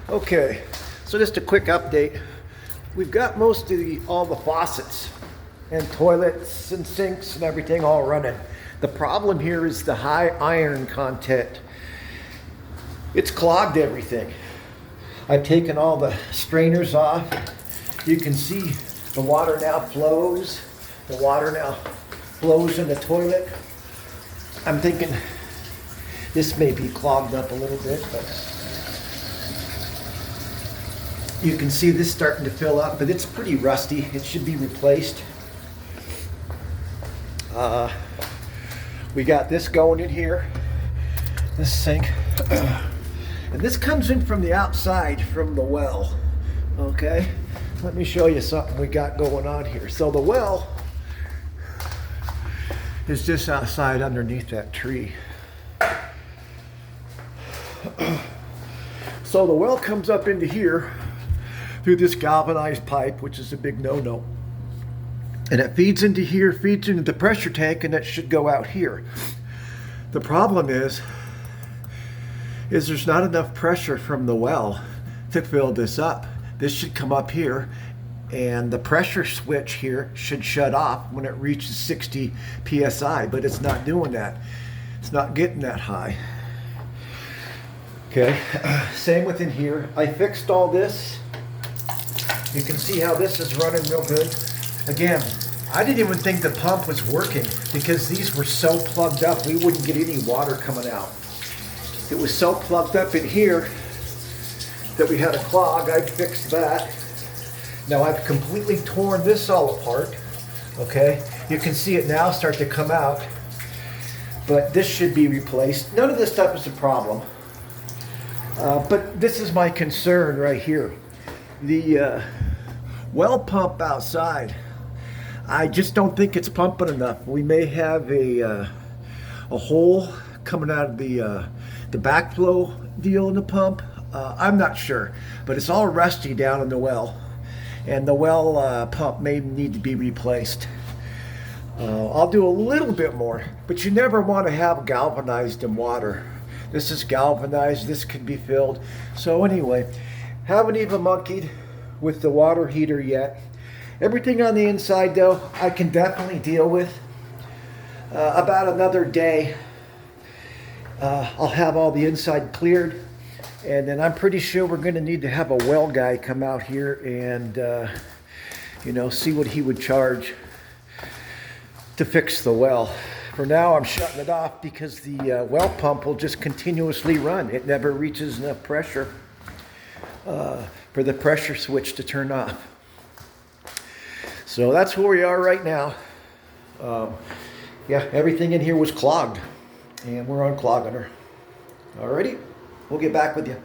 Okay, so just a quick update. We've got most of all the faucets and toilets and sinks and everything all running. The problem here is the high iron content. It's clogged everything. I've taken all the strainers off. You can see the water now flows. The water now flows in the toilet. I'm thinking this may be clogged up a little bit, but you can see this starting to fill up, but it's pretty rusty. It should be replaced. We got this going in here, this sink. And this comes in from the outside, from the well, okay? Let me show you something we got going on here. So the well is just outside underneath that tree. So the well comes up into here through this galvanized pipe, which is a big no-no. And it feeds into here, feeds into the pressure tank, and that should go out here. The problem is there's not enough pressure from the well to fill this up. This should come up here, and the pressure switch here should shut off when it reaches 60 psi, but it's not doing that. It's not getting that high. Okay, same within here. I fixed all this. You can see how this is running real good. Again, I didn't even think the pump was working because these were so plugged up we wouldn't get any water coming out. It was so plugged up in here that we had a clog. I fixed that. Now I've completely torn this all apart. Okay, you can see it now start to come out, but this should be replaced. None of this stuff is a problem, but this is my concern right here. The well pump outside, I just don't think it's pumping enough. We may have a hole coming out of the backflow deal in the pump. I'm not sure, but it's all rusty down in the well, and the well pump may need to be replaced. I'll do a little bit more, but you never want to have galvanized in water. This is galvanized, this could be filled. So anyway, haven't even monkeyed with the water heater yet. Everything on the inside though, I can definitely deal with. About another day, I'll have all the inside cleared, and then I'm pretty sure we're going to need to have a well guy come out here and see what he would charge to fix the well. For now, I'm shutting it off because the well pump will just continuously run. It never reaches enough pressure for the pressure switch to turn off. So that's where we are right now. Yeah, everything in here was clogged, and we're unclogging her. Alrighty, we'll get back with you.